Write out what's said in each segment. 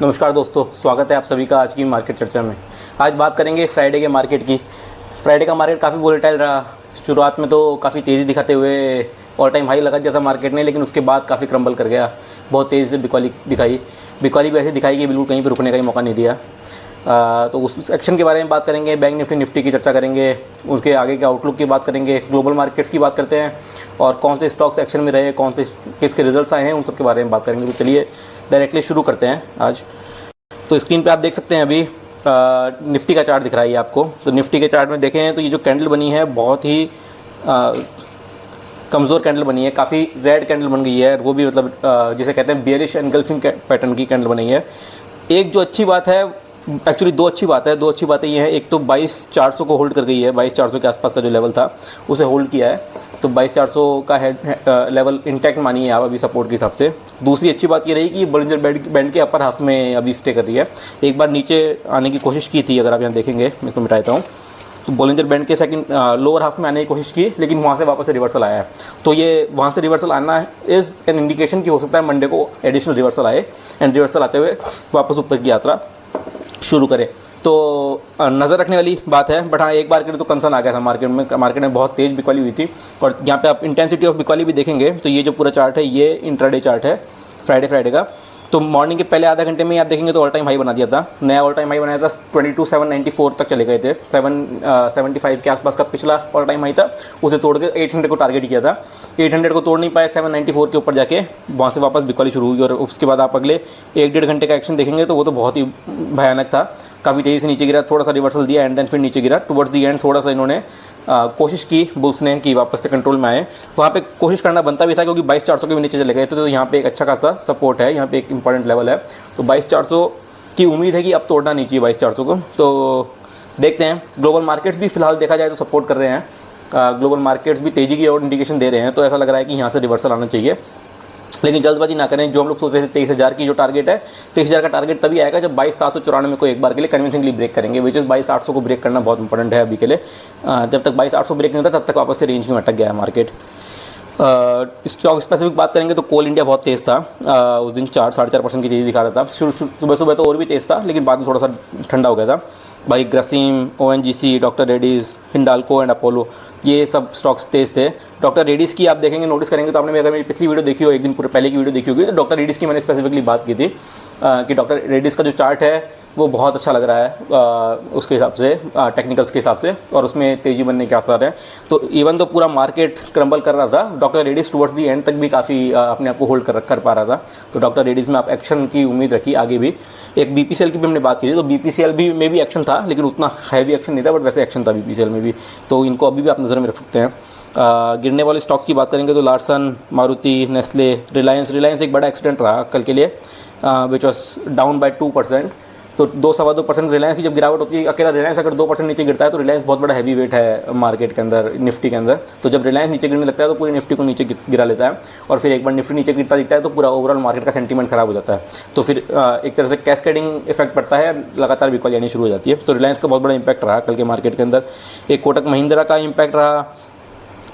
नमस्कार दोस्तों, स्वागत है आप सभी का आज की मार्केट चर्चा में। आज बात करेंगे फ्राइडे के मार्केट की। फ्राइडे का मार्केट काफ़ी वोलेटाइल रहा। शुरुआत में तो काफ़ी तेज़ी दिखाते हुए ऑल टाइम हाई लगा दिया था मार्केट ने, लेकिन उसके बाद काफ़ी क्रम्बल कर गया। बहुत तेज़ी से बिकवाली दिखाई। बिकवाली भी ऐसी दिखाई कि बिल्कुल कहीं पर रुकने का ही मौका नहीं दिया। तो उस एक्शन के बारे में बात करेंगे, बैंक निफ्टी की चर्चा करेंगे, उसके आगे के आउटलुक की बात करेंगे, ग्लोबल मार्केट्स की बात करते हैं और कौन से स्टॉक्स एक्शन में रहे, कौन से किसके रिजल्ट्स आए हैं, उन सब के बारे में बात करेंगे। तो चलिए डायरेक्टली शुरू करते हैं आज। तो स्क्रीन पे आप देख सकते हैं अभी निफ्टी का चार्ट दिख रहा है आपको। तो निफ्टी के चार्ट में देखें तो ये जो कैंडल बनी है बहुत ही कमज़ोर कैंडल बनी है, काफ़ी रेड कैंडल बन गई है। वो भी मतलब जिसे कहते हैं बेयरिश एनगल्फिंग पैटर्न की कैंडल बनी है। एक जो अच्छी बात है, एक्चुअली दो अच्छी बातें ये है। एक तो 22,400 को होल्ड कर गई है। 22,400 के आसपास का जो लेवल था उसे होल्ड किया है। तो 22,400 का लेवल इंटैक्ट मानिए आप अभी सपोर्ट के हिसाब से। दूसरी अच्छी बात ये रही कि बॉलिंजर बैंड के अपर हाफ में अभी स्टे कर रही है। एक बार नीचे आने की कोशिश की थी, अगर आप यहाँ देखेंगे, मैं इसको मिटा देता हूँ। तो बॉलिंजर बैंड के सेकंड लोअर हाफ में आने की कोशिश की, लेकिन वहाँ से वापस से रिवर्सल आया है। तो ये वहाँ से रिवर्सल आना इज़ एन इंडिकेशन कि हो सकता है मंडे को एडिशनल रिवर्सल आए एंड रिवर्सल आते हुए वापस ऊपर की यात्रा शुरू करें। तो नज़र रखने वाली बात है। बट हाँ, एक बार के लिए तो कंसर्न आ गया था मार्केट में बहुत तेज़ बिकवाली हुई थी। और यहाँ पे आप इंटेंसिटी ऑफ बिकवाली भी देखेंगे तो ये जो पूरा चार्ट है ये इंट्राडे चार्ट है फ्राइडे का। तो मॉर्निंग के पहले आधा घंटे में आप देखेंगे तो ऑल टाइम हाई बना दिया था। नया ऑल टाइम हाई बनाया था 22,794 तक चले गए थे। 775 के आसपास का पिछला ऑल टाइम हाई था, उसे तोड़ के 800 को टारगेट किया था। 800 को तोड़ नहीं पाए, 794 के ऊपर जाके वहाँ से वापस बिकवाली शुरू हुई। और उसके बाद आप अगले 1-1.5 घंटे का एक्शन देखेंगे तो वो तो बहुत ही भयानक था। काफ़ी तेज़ी से नीचे गिरा, थोड़ा सा रिवर्सल दिया एंड देन फिर नीचे गिरा। टुवर्ड्स दी एंड थोड़ा सा इन्होंने कोशिश की बुल्स ने कि वापस से कंट्रोल में आए। वहाँ पे कोशिश करना बनता भी था क्योंकि 22,400 के भी नीचे चले गए थे। तो यहाँ पे एक अच्छा खासा सपोर्ट है, यहाँ पे एक इंपॉर्टेंट लेवल है। तो 22,400 की उम्मीद है कि अब तोड़ना नहीं चाहिए 22,400 को। तो देखते हैं। ग्लोबल मार्केट्स भी फिलहाल देखा जाए तो सपोर्ट कर रहे हैं। ग्लोबल मार्केट्स भी तेज़ी की और इंडिकेशन दे रहे हैं। तो ऐसा लग रहा है कि यहाँ से रिवर्सल आना चाहिए, लेकिन जल्दबाजी ना करें। जो हम लोग सोच रहे थे 23,000 की जो टारगेट है, 23,000 का टारगेट तभी आएगा जब 22,794 को एक बार के लिए कन्विंसिंगली ब्रेक करेंगे, विच इज़ 22,800 को ब्रेक करना बहुत इंपॉर्टेंट है अभी के लिए। जब तक 22,800 ब्रेक नहीं होता तब तक वापस से रेंज में अटक गया है मार्केट। स्टॉक स्पेसिफिक बात करेंगे तो कोल इंडिया बहुत तेज़ था। उस दिन 4-4.5% की तेज़ी दिखा रहा था। सुबह सुबह तो और भी तेज़ था, लेकिन बाद में थोड़ा सा ठंडा हो गया था। भाई Grasim, ONGC, doctor Reddy's, Hindalco and Apollo, ये सब स्टॉक्स तेज़ थे। डॉक्टर रेड्डीज़ की आप देखेंगे, नोटिस करेंगे तो आपने अगर मेरी पिछली वीडियो देखी हो, एक दिन पूरे पहले की वीडियो देखी होगी, तो डॉक्टर रेड्डीज़ की मैंने स्पेसिफिकली बात की थी कि डॉक्टर रेड्डीज़ का जो चार्ट है वो बहुत अच्छा लग रहा है उसके हिसाब से, टेक्निकल्स के हिसाब से, और उसमें तेज़ी बनने के आसार हैं। तो इवन तो पूरा मार्केट क्रम्बल कर रहा था, doctor Reddy's towards the and तक भी काफ़ी अपने आप को होल्ड कर पा रहा था। तो डॉक्टर रेड्डीज़ में आप एक्शन की उम्मीद रखी आगे भी। एक BPCL की भी हमने बात की थी, तो BPCL भी में भी एक्शन था, लेकिन उतना हैवी एक्शन नहीं था, बट वैसे एक्शन था BPCL में भी। तो इनको अभी भी आप नज़र में रख सकते हैं। गिरने वाले स्टॉक की बात करेंगे तो लार्सन, मारुति, नेस्ले, रिलायंस एक बड़ा एक्सीडेंट रहा कल के लिए, विच वॉज डाउन बाय 2%। तो 2-2.25% रिलायंस की जब गिरावट होती है, अकेला रिलायंस अगर 2% नीचे गिरता है तो रिलायंस बहुत बड़ा हैवी वेट है मार्केट के अंदर, निफ्टी के अंदर। तो जब रिलायंस नीचे गिरने लगता है तो पूरी निफ्टी को नीचे गिरा लेता है, और फिर एक बार निफ्टी नीचे गिरता दिखता है तो पूरा ओवरऑल मार्केट का सेंटीमेंट खराब हो जाता है। तो फिर एक तरह से कैस्केडिंग इफेक्ट पड़ता है, लगातार बिकवाली आनी शुरू हो जाती है। तो रिलायंस का बहुत बड़ा इंपैक्ट रहा कल के मार्केट के अंदर। एक कोटक महिंद्रा का इंपैक्ट रहा।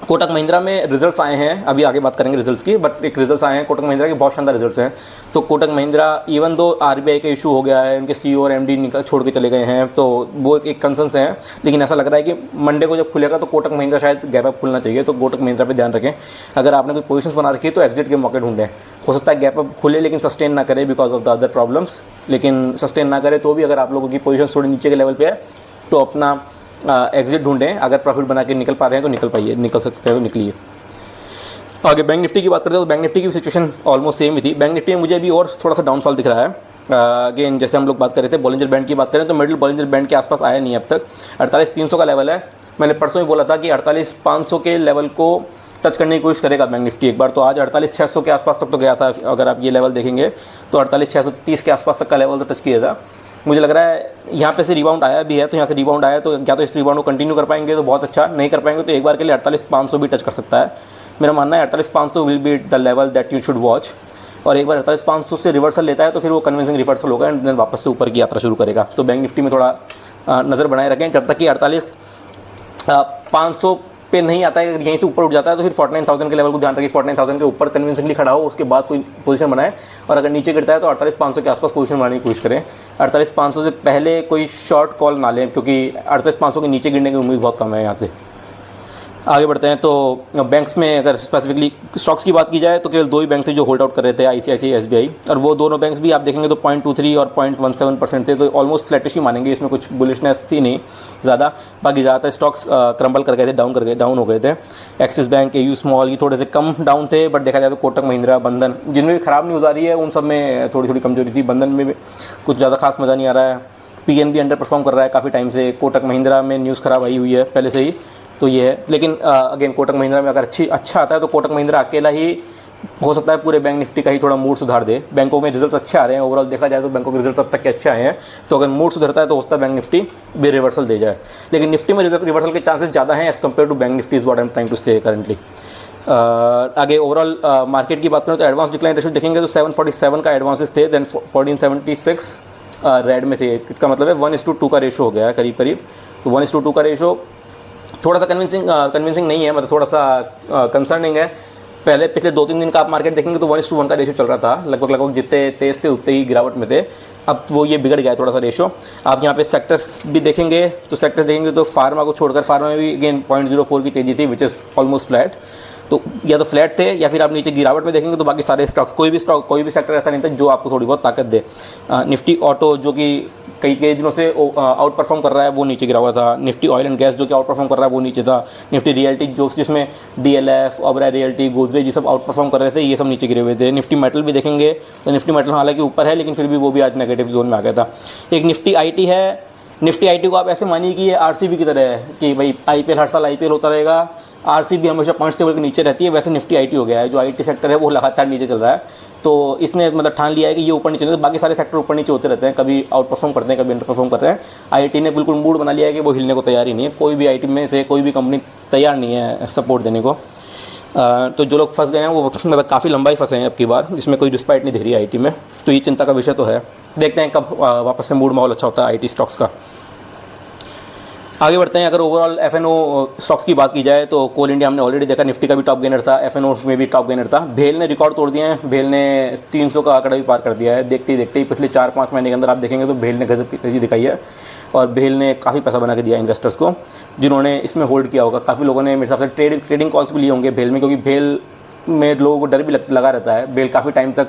कोटक महिंद्रा में रिजल्ट्स आए हैं, अभी आगे बात करेंगे रिजल्ट्स की, बट एक रिजल्ट्स आए हैं कोटक महिंद्रा के, बहुत शानदार रिजल्ट्स हैं। तो Kotak Mahindra even though RBI का इशू हो गया है, उनके CEO और MD छोड़ के चले गए हैं, तो वो एक कंसर्न से हैं। लेकिन ऐसा लग रहा है कि मंडे को जब खुलेगा तो कोटक महिंद्रा शायद गैप अप खुलना चाहिए। तो कोटक महिंद्रा पे ध्यान रखें। अगर आपने कोई पोजीशंस बना रखी है तो एग्जिट के मौके ढूंढें। हो सकता है गैप अप खुले लेकिन सस्टेन ना करे because of the other problems, लेकिन सस्टेन ना करे तो भी अगर आप लोगों की पोजीशन थोड़ी नीचे के लेवल पे है तो अपना एग्जिट ढूंढें। अगर प्रॉफिट बना के निकल पा रहे हैं तो निकल सकते हो, निकलिए। आगे बैंक निफ्टी की बात करते हैं तो बैंक निफ्टी की सिचुएशन ऑलमोस्ट सेम ही थी। बैंक निफ्टी में मुझे अभी और थोड़ा सा डाउनफॉल दिख रहा है। अगेन जैसे हम लोग बात कर रहे थे बॉलिंजर बैंड की बात करें तो मिडिल बॉलिंजर बैंड के आसपास आया नहीं अब तक। 48,300 का लेवल है। मैंने परसों ही बोला था कि 48,500 के लेवल को टच करने की कोशिश करेगा बैंक निफ्टी एक बार। तो आज 48,600 के आसपास तक तो गया था। अगर आप ये लेवल देखेंगे तो 48,630 के आसपास तक का लेवल तो टच किया था। मुझे लग रहा है यहाँ पे से रिबाउंड आया भी है, तो यहाँ से रिबाउंड आया तो क्या तो इस रिबाउंड को कंटिन्यू कर पाएंगे तो बहुत अच्छा, नहीं कर पाएंगे तो एक बार के लिए 48,500 भी टच कर सकता है। मेरा मानना है 48,500 will be the level that you should watch. और एक बार 48,500 से रिवर्सल लेता है तो फिर वो कन्विंसिंग रिवर्सल होगा एंड देन वापस से ऊपर की यात्रा शुरू करेगा। तो बैंक निफ्टी में थोड़ा नज़र बनाए रखें जब तक कि 48,500 पे नहीं आता है, यहीं से ऊपर उठ जाता है तो फिर 49,000 के लेवल को ध्यान रखिए, 49,000 के ऊपर कन्विंसिंगली खड़ा हो, उसके बाद कोई पोजीशन बनाए। और अगर नीचे गिरता है तो 48,500 के आसपास पोजीशन बनाने की कोशिश करें। 48,500 से पहले कोई शॉर्ट कॉल ना लें, क्योंकि 48,500 के नीचे गिरने की उम्मीद बहुत कम है यहाँ से। आगे बढ़ते हैं तो बैंक्स में अगर स्पेसिफिकली स्टॉक्स की बात की जाए तो केवल 2 ही बैंक थे जो होल्ड आउट कर रहे थे, आईसीआईसीआई, एसबीआई, और वो दोनों बैंक्स भी आप देखेंगे तो 0.23 और 0.17% थे, तो ऑलमोस्ट फ्लैटिश ही मानेंगे, इसमें कुछ बुलिशनेस थी नहीं ज़्यादा। बाकी ज़्यादातर स्टॉक्स क्रम्बल कर गए थे, डाउन हो गए थे। एक्सिस बैंक, एयू स्मॉल ये थोड़े से कम डाउन थे, बट देखा जाए तो कोटक महिंद्रा, बंधन, जिनमें भी खराब न्यूज़ आ रही है उन सब में थोड़ी कमजोरी थी। बंधन में भी कुछ ज़्यादा खास मज़ा नहीं आ रहा है। पीएनबी अंडर परफॉर्म कर रहा है काफ़ी टाइम से। कोटक महिंद्रा में न्यूज़ खराब आई हुई है पहले से ही, तो ये है। लेकिन अगेन कोटक महिंद्रा में अगर अच्छा आता है तो कोटक महिंद्रा अकेला ही हो सकता है पूरे बैंक निफ्टी का ही थोड़ा मूड सुधार दे। बैंकों में रिजल्ट्स अच्छे आ रहे हैं, ओवरऑल देखा जाए तो बैंकों के रिजल्ट्स अब तक के अच्छे आए हैं, तो अगर मूड सुधरता है तो हो सकता है बैंक निफ्टी भी रिवर्सल दे जाए। लेकिन निफ्टी में रिवर्सल के चांसेस ज़्यादा हैं as compare to Bank Nifty, is what I am trying to say currently. आगे ओवरऑल मार्केट की बात करें तो एडवांस डिक्लाइन रेशियो देखेंगे तो 747 का एडवांसेस थे, देन 1476 रेड में थे। इसका मतलब है 1:2 का रेशो हो गया है करीब। तो 1:2 का रेशो थोड़ा सा कन्विंसिंग नहीं है, मतलब थोड़ा सा कंसर्निंग है। पहले पिछले 2-3 दिन का आप मार्केट देखेंगे तो 1:1 का रेशो चल रहा था, लगभग जितने तेज़ थे उतने ही गिरावट में थे। अब वो ये बिगड़ गया है थोड़ा सा रेशो। आप यहाँ पे सेक्टर्स भी देखेंगे तो फार्मा को छोड़कर, फार्मा में भी अगेन 0.04 की तेज़ी थी, विच इज़ ऑलमोस्ट फ्लैट। तो या तो फ्लैट थे या फिर आप नीचे गिरावट में देखेंगे तो बाकी सारे स्टॉक्स, कोई भी सेक्टर ऐसा नहीं था जो आपको थोड़ी बहुत ताकत दे। निफ्टी ऑटो जो कि कई दिनों से आउट परफॉर्म कर रहा है वो नीचे गिरा हुआ था। निफ्टी ऑयल एंड गैस जो कि आउट परफॉर्म कर रहा है वो नीचे था। निफ्टी रियल्टी जो जिसमें डीएलएफ, ओबराय रियल्टी, गोदरेज ये सब आउट परफॉर्म कर रहे थे, ये सब नीचे गिरे हुए थे। निफ्टी मेटल भी देखेंगे तो निफ्टी मेटल हालांकि ऊपर है लेकिन फिर भी वो भी आज नेगेटिव जोन में आ गया था। एक निफ्टी आईटी है। निफ्टी आईटी को आप ऐसे मानिए कि ये आरसीबी की तरह है कि भाई आईपीएल हर साल आईपीएल होता रहेगा, आरसीबी हमेशा पॉइंट्स टेबल के नीचे रहती है, वैसे निफ्टी आईटी हो गया है। जो आईटी सेक्टर है वो लगातार नीचे चल रहा है, तो इसने मतलब ठान लिया है कि ये ऊपर नीचे नहीं, तो बाकी सारे सेक्टर ऊपर नीचे होते रहते हैं, कभी आउट परफॉर्म करते हैं, कभी अंडर परफॉर्म कर रहे हैं। आईटी ने बिल्कुल मूड बना लिया है कि वो हिलने को तैयार ही नहीं है। कोई भी आईटी में से कोई भी कंपनी तैयार नहीं है सपोर्ट देने को। तो जो लोग फंस गए हैं वो मतलब काफ़ी लंबा ही फंसे हैं अब की बार, जिसमें कोई रिस्पाइट नहीं दिख रही है आईटी में, तो ये चिंता का विषय तो है। देखते हैं कब वापस से मूड माहौल अच्छा होता है आईटी स्टॉक्स का। आगे बढ़ते हैं। अगर ओवरऑल एफएनओ स्टॉक की बात की जाए तो कोल इंडिया हमने ऑलरेडी देखा, निफ्टी का भी टॉप गेनर था, एफएनओ में भी टॉप गेनर था। भेल ने रिकॉर्ड तोड़ दिए हैं, भेल ने 300 का आंकड़ा भी पार कर दिया है। देखते ही पिछले 4-5 महीने के अंदर आप देखेंगे तो भेल ने गजब की तेज़ी दिखाई है और भेल ने काफ़ी पैसा बना के दिया इन्वेस्टर्स को जिन्होंने इसमें होल्ड किया होगा। काफ़ी लोगों ने मेरे हिसाब से ट्रेडिंग कॉल्स भी लिए होंगे भेल में, क्योंकि भेल में लोगों को डर भी लगा रहता है। भेल काफ़ी टाइम तक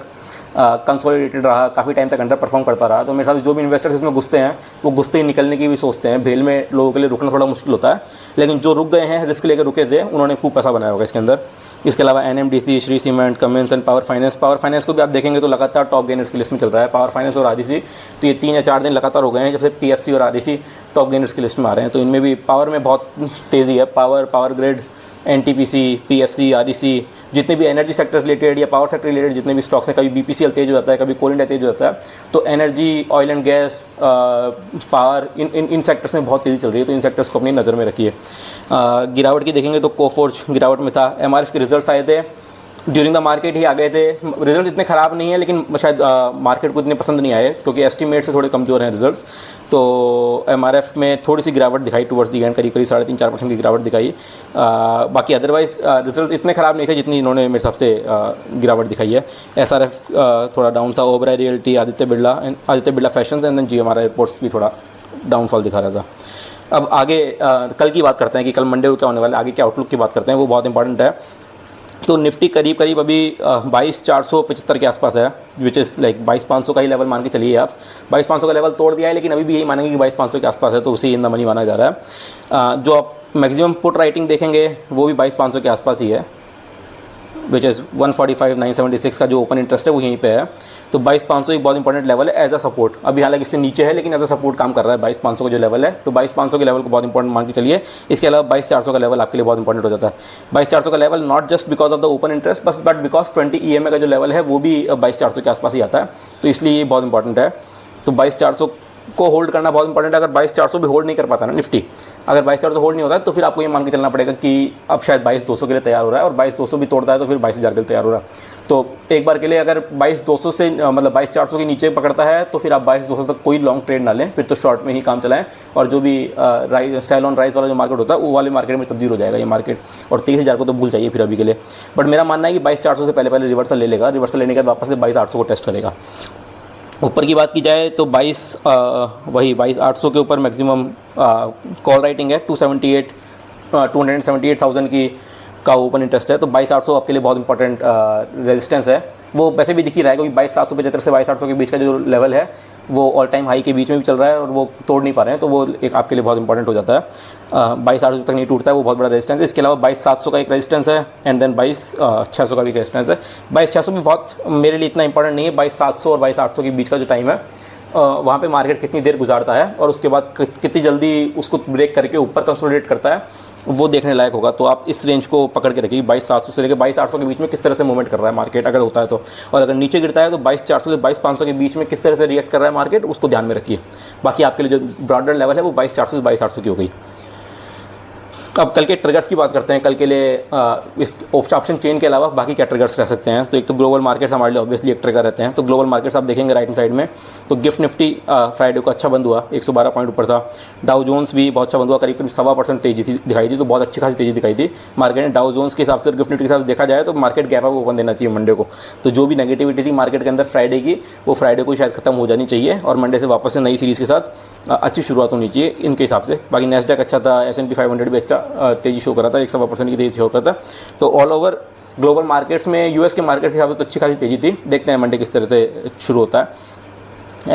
कंसोलिडेटेड रहा, काफ़ी टाइम तक अंडर परफॉर्म करता रहा, तो मेरे साथ जो भी इन्वेस्टर्स इसमें घुसते हैं वो घुसते ही निकलने की भी सोचते हैं। भेल में लोगों के लिए रुकना थोड़ा मुश्किल होता है, लेकिन जो रुक गए हैं, रिस्क लेकर रुके थे, उन्होंने खूब पैसा बनाया होगा इसके अंदर। इसके अलावा NMDC, Shri cement, Cummins and power finance को भी आप देखेंगे तो लगातार टॉप गेनर्स की लिस्ट में चल रहा है। पावर फाइनेंस और आरईसी तो ये 3 या 4 दिन लगातार हो गए हैं जब से पीएफसी और आरईसी टॉप गेनर्स की लिस्ट में आ रहे हैं। तो इनमें भी पावर में बहुत तेज़ी है। Power grid, NTPC, PFC, REC, जितने भी एनर्जी सेक्टर रिलेटेड या पावर सेक्टर रिलेटेड जितने भी स्टॉक्स हैं, कभी बीपीसीएल तेज हो जाता है, कभी कोल इंडिया तेज हो जाता है, तो energy, oil and gas, power, in sectors में बहुत तेज़ी चल रही है, तो इन सेक्टर्स को अपनी नज़र में रखिए। गिरावट की देखेंगे तो कोफोर्ज गिरावट में था। एमआरएफ के रिजल्ट्स आए थे, ड्यूरिंग द मार्केट ही आ गए थे। रिजल्ट इतने ख़राब नहीं है लेकिन शायद मार्केट को इतने पसंद नहीं आए क्योंकि एस्टीमेट से थोड़े कमज़ोर हैं रिजल्ट्स। तो एमआरएफ में थोड़ी सी गिरावट दिखाई टुवर्ड्स दी एंड, करीब 3.5-4% की गिरावट दिखाई। बाकी अदरवाइज़ रिजल्ट इतने ख़राब नहीं थे जितनी इन्होंने मेरे हिसाब से गिरावट दिखाई है। एसआरएफ थोड़ा डाउन था। Oberoi realty, Aditya Birla fashions and then GMR airports भी थोड़ा डाउनफॉल दिखा रहा था। अब आगे कल की बात करते हैं कि कल मंडे को क्या होने वाला है, आगे के आउटलुक की बात करते हैं, वो बहुत इंपॉर्टेंट है। तो निफ्टी करीब अभी 22,475 के आसपास है, विच इज़ लाइक 22,500 का ही लेवल मान के चलिए आप। 22,500 का लेवल तोड़ दिया है लेकिन अभी भी यही मानेंगे कि 22,500 के आसपास है, तो उसी इन द मनी माना जा रहा है। जो आप मैक्सिमम पुट राइटिंग देखेंगे वो भी 22,500 के आसपास ही है, विच इज़ 145,976 का जो ओपन इंटरेस्ट है वो यहीं पे है। तो 22,500 एक बहुत इंपॉर्टेंट लेवल है एज अ सपोर्ट। अभी हालांकि इससे नीचे है लेकिन एज अ सपोर्ट काम कर रहा है 22,500 का जो लेवल है, तो 22,500 के लेवल को बहुत इंपॉर्टेंट मान के चलिए। इसके अलावा 22,400 का लेवल आपके लिए बहुत इंपॉर्टेंट हो जाता है। 22,400 का level not just because of the open interest but because 20 EMA का जो लेवल है वो भी 22,400 के आसपास ही आता है, तो इसलिए ये बहुत इंपॉर्टेंट है। तो 22,400 को होल्ड करना बहुत इंपॉर्टेंट है। अगर 22,400 भी होल्ड नहीं कर पाता ना निफ्टी, अगर 22,400 होल्ड नहीं होता है तो फिर आपको ये मान के चलना पड़ेगा कि अब शायद 22,200 के लिए तैयार हो रहा है, और 22,200 भी तोड़ता है तो फिर 22,000 के लिए तैयार हो रहा है। तो एक बार के लिए अगर 22,200 से मतलब 22,400 के नीचे पकड़ता है तो फिर आप 22,200 तक कोई लॉन्ग ट्रेड ना लें, फिर तो शॉर्ट में ही काम चलाएं, और जो भी सेल ऑन राइस वाला जो मार्केट होता है वो वाले मार्केट में तब्दील हो जाएगा ये मार्केट, और 23,000 को तो भूल जाइए फिर अभी के लिए। बट मेरा मानना है कि 22,400 से पहले रिवर्सल ले लेगा, रिवर्सल लेने के बाद वापस से 22,800 को टेस्ट करेगा। ऊपर की बात की जाए तो 22,800 के ऊपर मैक्सिमम कॉल राइटिंग है, 278,000 की का ओपन इंटरेस्ट है, तो 22,800 आपके लिए बहुत इंपॉर्टेंट रेजिस्टेंस है। वो वैसे भी दिख ही रहा है क्योंकि 22,775 से 22,800 के बीच का जो लेवल है वो ऑल टाइम हाई के बीच में भी चल रहा है और वो तोड़ नहीं पा रहे हैं, तो वो एक आपके लिए बहुत इंपॉर्टेंट हो जाता है। 22,800 तक नहीं टूटता है, वो बहुत बड़ा रेजिस्टेंस है। इसके अलावा 22,700 का एक रेजिस्टेंस है, एंड देन 22,600 का भी रेजिस्टेंस है। 22,600 भी बहुत मेरे लिए इतना इंपॉर्टेंट नहीं है। 22,700 और 22,800 के बीच का जो टाइम है वहाँ पे मार्केट कितनी देर गुजारता है और उसके बाद कितनी जल्दी उसको ब्रेक करके ऊपर कंसोलिडेट करता है, वो देखने लायक होगा। तो आप इस रेंज को पकड़ के रखिए, 22,700 से लेकर 22,800 के बीच में किस तरह से मूवमेंट कर रहा है मार्केट अगर होता है तो, और अगर नीचे गिरता है तो 22,400 से 22,500 के बीच में किस तरह से रिएक्ट कर रहा है मार्केट, उसको ध्यान में रखिए। बाकी आपके लिए जो ब्रॉडर लेवल है वो 22,400 से 22,800 की हो गई। अब कल के ट्रिगर्स की बात करते हैं। कल के लिए इस ऑप्शन चेन के अलावा बाकी क्या ट्रिगर्स रह सकते हैं। तो एक तो ग्लोबल मार्केट्स हमारे लिए ऑब्वियसली एक ट्रिगर रहते हैं। तो ग्लोबल मार्केट्स आप देखेंगे राइट हैंड साइड में, तो गिफ्ट निफ्टी फ्राइडे को अच्छा बंद हुआ, 112 पॉइंट ऊपर था। डाउ जोन्स भी बहुत अच्छा बंद हुआ, करीब 1.25% तेजी दिखाई दी, तो बहुत अच्छी खासी तेजी दिखाई दी मार्केट ने। डाउ जोन्स के हिसाब से, गिफ्ट निफ्टी के हिसाब से देखा जाए तो मार्केट गैप अप ओपन देना चाहिए मंडे को। तो जो भी नेगेटिविटी थी मार्केट के अंदर फ्राइडे की, वो फ्राइडे को शायद खत्म हो जानी चाहिए और मंडे से वापस से नई सीरीज़ के साथ अच्छी शुरुआत होनी चाहिए इनके हिसाब से। बाकी नेस्डैक अच्छा था, S&P 500 भी अच्छा तेजी शो करा था, 1.25% की तेजी शो करता था। तो ऑल ओवर ग्लोबल मार्केट्स में यूएस के मार्केट के हिसाब से तो अच्छी खासी तेजी थी। देखते हैं मंडे किस तरह से शुरू होता है।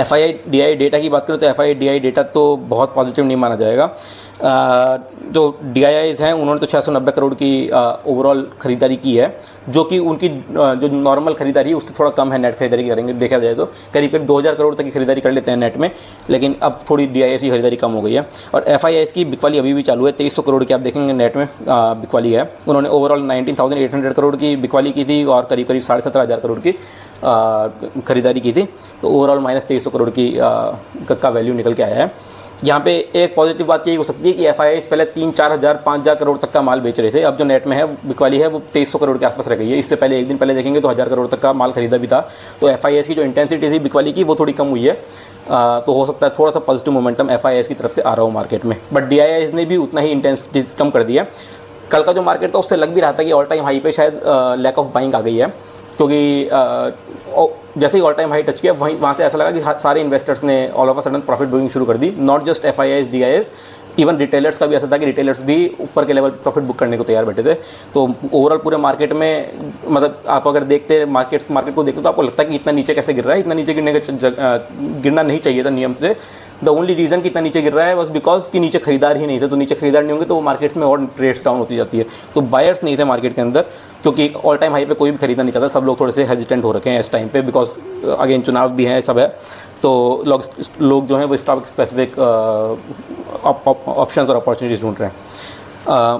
FII-DI डेटा की बात करें तो FII-DI डेटा तो बहुत पॉजिटिव नहीं माना जाएगा। जो DIIs हैं उन्होंने तो 690 करोड़ की ओवरऑल खरीदारी की है, जो कि उनकी जो नॉर्मल खरीदारी है उससे थोड़ा कम है। नेट खरीदारी करेंगे देखा जाए तो करीब 2,000 करोड़ तक की खरीदारी कर लेते हैं नेट में, लेकिन अब थोड़ी DIIs की खरीदारी कम हो गई है। और FIIs की बिकवाली अभी भी चालू है, 2300 करोड़ की आप देखेंगे नेट में बिकवाली है। उन्होंने ओवरऑल 19,800 करोड़ की बिकवाली की थी और करीब 17,500 करोड़ की खरीदारी की थी। तो ओवरऑल -2300 करोड़ की का वैल्यू निकल के आया है। यहाँ पे एक पॉजिटिव बात यही हो सकती है कि FIIs पहले 3-4 हज़ार 5,000 करोड़ तक का माल बेच रहे थे, अब जो नेट में है बिकवाली है वो 2300 करोड़ के आसपास रह गई है। इससे पहले एक दिन पहले देखेंगे तो 1,000 करोड़ तक का माल खरीदा भी था। तो FIIs की जो इंटेंसिटी थी बिकवाली की वो थोड़ी कम हुई है। तो हो सकता है थोड़ा सा पॉजिटिव मोमेंटम FIIs की तरफ से आ रहा हो मार्केट में, बट DIIs ने भी उतना ही इंटेंसिटी कम कर दिया। कल का जो मार्केट था उससे लग भी रहा था कि ऑल टाइम हाई पे शायद लैक ऑफ बाइंग आ गई है, क्योंकि जैसे ही ऑल टाइम हाई टच किया वहाँ से ऐसा लगा कि सारे इन्वेस्टर्स ने all of a sudden profit booking शुरू कर दी। Not just FIIs DIIs, even retailers का भी ऐसा था कि रिटेलर्स भी ऊपर के लेवल प्रॉफिट बुक करने को तैयार बैठे थे। तो ओवरऑल पूरे मार्केट में मतलब आप अगर देखते मार्केट को देखते तो आपको लगता है कि इतना नीचे कैसे गिर रहा है, इतना नीचे गिरना नहीं चाहिए था नियम से। द ओनली रीज़न कि इतना नीचे गिर रहा है बस बिकॉज कि नीचे खरीदार ही नहीं थे। तो नीचे खरीदार नहीं होंगे तो वो मार्केट्स में और रेट्स डाउन होती जाती है। तो बायर्स नहीं थे मार्केट के अंदर, क्योंकि ऑल टाइम हाई पे कोई भी खरीदना नहीं चाहता। सब लोग थोड़े से हेजिटेंट हो रखे हैं इस टाइम पे, बिकॉज अगेन चुनाव भी है, सब है। तो लोग जो हैं वो स्टॉक स्पेसिफिक ऑप्शंस और अपॉर्चुनिटीज ढूंढ रहे हैं।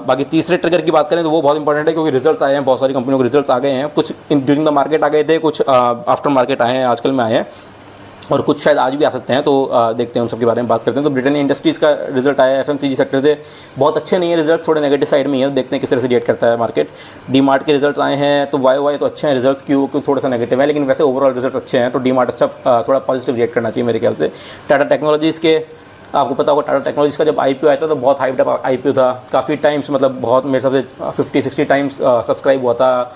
बाकी तीसरे ट्रिगर की बात करें तो वो बहुत इंपॉर्टेंट है, क्योंकि रिजल्ट्स आए हैं, बहुत सारी कंपनियों के रिजल्ट्स आ गए हैं। कुछ ड्यूरिंग द मार्केट आ गए थे, कुछ आफ्टर मार्केट आए हैं, आजकल में आए हैं, और कुछ शायद आज भी आ सकते हैं। तो देखते हैं उन सब के बारे में बात करते हैं। तो ब्रिटेन इंडस्ट्रीज़ का रिजल्ट आया, FMCG सेक्टर से बहुत अच्छे नहीं है रिजल्ट, थोड़े नेगेटिव साइड में ही है। तो देखते हैं किस तरह से रिएक्ट करता है मार्केट। डीमार्ट के रिजल्ट आए हैं तो YOY तो अच्छे हैं रिजल्ट्स, क्यों थोड़ा सा नेगेटिव है, लेकिन वैसे ओवरऑल रिजल्ट अच्छे हैं। तो डीमार्ट अच्छा थोड़ा पॉजिटिव रिएक्ट करना चाहिए मेरे ख्याल से। टाटा टेक्नोलॉजीज़ के आपको पता होगा, टाटा टेक्नोलॉजीज़ का जब IPO आया था तो बहुत हाइप्ड अप IPO था। काफ़ी टाइम्स मतलब बहुत मेरे हिसाब से 50-60 टाइम्स सब्सक्राइब हुआ था।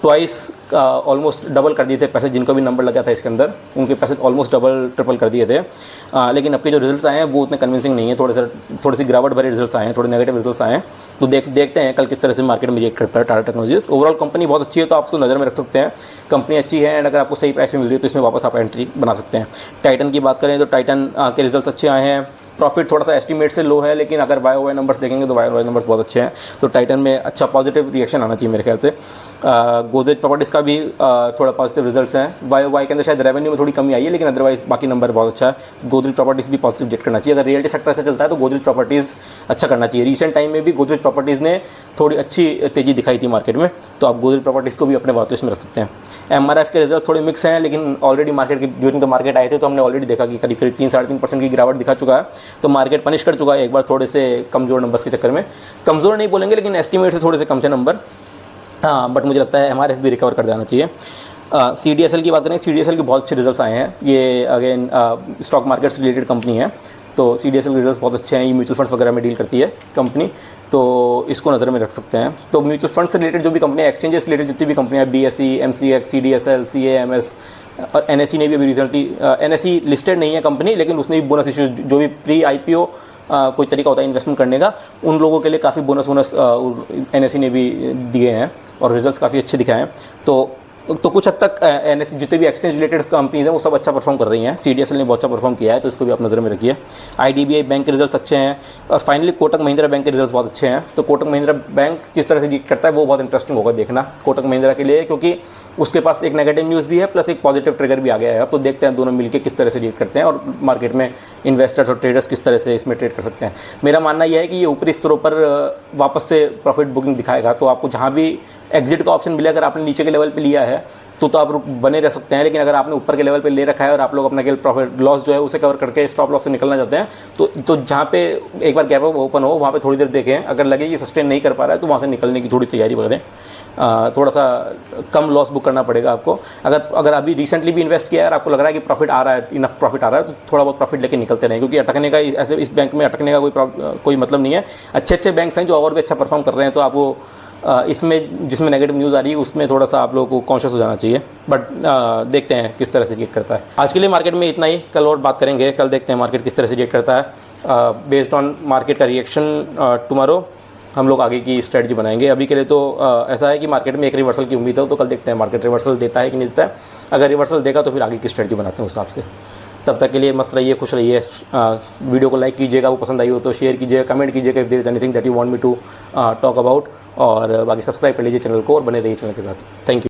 ट्वाइस ऑलमोस्ट डबल कर दिए थे पैसे, जिनको भी नंबर लगा था इसके अंदर उनके पैसे ऑलमोस्ट डबल ट्रिपल कर दिए थे। लेकिन अब के जो रिजल्ट्स आए हैं वो उतने कन्विंसिंग नहीं है, थोड़ी सी गिरावट भरे रिजल्ट्स आए हैं, थोड़े नेगेटिव रिजल्ट्स आए हैं। तो देखते हैं कल किस तरह से मार्केट में रिएक्ट करता है टाटा टेक्नोलॉजीज। ओवरऑल कंपनी बहुत अच्छी है तो आप उसको नज़र में रख सकते हैं, कंपनी अच्छी है, एंड अगर आपको सही प्राइस में मिल रही है तो इसमें वापस आप एंट्री बना सकते हैं। टाइटन की बात करें तो टाइटन के रिजल्ट्स अच्छे आए हैं। प्रॉफिट थोड़ा सा एस्टीमेट से लो है, लेकिन अगर YOY नंबर्स देखेंगे तो YOY नंबर्स बहुत अच्छे हैं। तो टाइटन में अच्छा पॉजिटिव रिएक्शन आना चाहिए मेरे ख्याल से। गोदरेज प्रॉपर्टीज़ का भी थोड़ा पॉजिटिव रिजल्ट्स हैं। YOY के अंदर शायद रेवेन्यू में थोड़ी कमी आई है, लेकिन अदरवाइज बाकी नंबर बहुत अच्छा है। तो गोदरेज प्रॉपर्टीज़ भी पॉजिटिव रिएक्ट करना चाहिए। अगर रियलिटी सेक्टर से चलता है तो गोदरेज प्रॉपर्टीज़ अच्छा करना चाहिए। रिसेंट टाइम में भी गोदरेज प्रॉपर्टीज़ ने थोड़ी अच्छी तेज़ी दिखाई थी मार्केट में, तो आप गोदरेज प्रॉपर्टीज़ को भी अपने वॉच लिस्ट में रख सकते हैं। MRF के रिजल्ट थोड़े मिक्स हैं, लेकिन ऑलरेडी मार्केट के ड्यूरिंग द मार्केट आए थे तो हमने ऑलरेडी देखा कि करीब 3-3.5% की गिरावट दिखा चुका है। तो मार्केट पनिश कर चुका है एक बार थोड़े से कमज़ोर नंबर्स के चक्कर में। कमज़ोर नहीं बोलेंगे लेकिन एस्टिमेट से थोड़े से कम थे नंबर, हाँ, बट मुझे लगता है हमारे भी रिकवर कर जाना चाहिए। CDSL की बात करें, CDSL के बहुत अच्छे रिजल्ट्स आए हैं। ये अगेन स्टॉक मार्केट से रिलेटेड कंपनी है, तो CDSL के रिजल्ट्स बहुत अच्छे हैं। ये म्यूचुअल फंड्स वगैरह में डील करती है कंपनी, तो इसको नज़र में रख सकते हैं। तो म्यूचुअल फंड से रिलेटेड जो भी कंपनी, एक्सचेंजेस से रिलेटेड जितनी भी कंपनियाँ, BSE, MCX, CDSL, CAMS और NSE ने भी अभी रिसेंटली, NSE लिस्टेड नहीं है कंपनी, लेकिन उसने भी बोनस इशू, जो भी प्री IPO कोई तरीका होता है इन्वेस्टमेंट करने का, उन लोगों के लिए काफ़ी बोनस NSE ने भी दिए हैं और रिजल्ट्स काफ़ी अच्छे दिखाए हैं। तो कुछ हद तक NSE जितने भी एक्सचेंज रिलेटेड कंपनीज हैं वो सब अच्छा परफॉर्म कर रही हैं। CDSL ने बहुत अच्छा परफॉर्म किया है, तो इसको भी आप नज़र में रखिए। IDBI बैंक के रिजल्ट्स अच्छे हैं और फाइनली कोटक महिंद्रा बैंक के रिजल्ट्स बहुत अच्छे हैं। तो कोटक महिंद्रा बैंक किस तरह से डील करता है वो बहुत इंटरेस्टिंग होगा देखना कोटक महिंद्रा के लिए, क्योंकि उसके पास एक नेगेटिव न्यूज़ भी है प्लस एक पॉजिटिव ट्रिगर भी आ गया है। अब तो देखते हैं दोनों मिलकर किस तरह से डील करते हैं और मार्केट में इन्वेस्टर्स और ट्रेडर्स किस तरह से इसमें ट्रेड कर सकते हैं। मेरा मानना यह है कि ये ऊपरी स्तरों पर वापस से प्रॉफिट बुकिंग दिखाएगा, तो आपको जहाँ भी एग्जिट का ऑप्शन मिले, अगर आपने नीचे के लेवल पे लिया है तो आप बने रह सकते हैं, लेकिन अगर आपने ऊपर के लेवल पे ले रखा है और आप लोग अपना प्रॉफिट लॉस जो है उसे कवर करके स्टॉप लॉस से निकलना चाहते हैं, तो जहाँ पे एक बार गैप ओपन हो वहाँ पे थोड़ी देर देखें, अगर लगे कि सस्टेन नहीं कर पा रहा है तो वहाँ से निकलने की थोड़ी तैयारी करें। थोड़ा सा कम लॉस बुक करना पड़ेगा आपको। अगर अभी रिसेंटली भी इन्वेस्ट किया है और आपको लग रहा है कि प्रॉफिट आ रहा है, इनफ प्रॉफिट आ रहा है, तो थोड़ा बहुत प्रॉफिट लेके निकलते रहें, क्योंकि अटकने का ऐसे इस बैंक में अटकने का कोई मतलब नहीं है। अच्छे बैंक्स हैं जो और भी अच्छा परफॉर्म कर रहे हैं, तो आपको इसमें जिसमें नेगेटिव न्यूज़ आ रही है उसमें थोड़ा सा आप लोगों को कॉन्शियस हो जाना चाहिए। बट देखते हैं किस तरह से रिएक्ट करता है। आज के लिए मार्केट में इतना ही, कल और बात करेंगे। कल देखते हैं मार्केट किस तरह से रिएक्ट करता है। बेस्ड ऑन मार्केट का रिएक्शन टुमारो हम लोग आगे की स्ट्रेटजी बनाएंगे। अभी के लिए तो ऐसा है कि मार्केट में एक रिवर्सल की उम्मीद है, तो कल देखते हैं मार्केट रिवर्सल देता है कि नहीं देता है। अगर रिवर्सल देगा तो फिर आगे की स्ट्रेटजी बनाते हैं उस हिसाब से। तब तक के लिए मस्त रहिए, खुश रहिए। वीडियो को लाइक कीजिएगा, वो पसंद आई हो तो शेयर कीजिए, कमेंट कीजिएगा if there is anything that you want me to talk about, और बाकी सब्सक्राइब कर लीजिए चैनल को और बने रहिए चैनल के साथ। Thank you.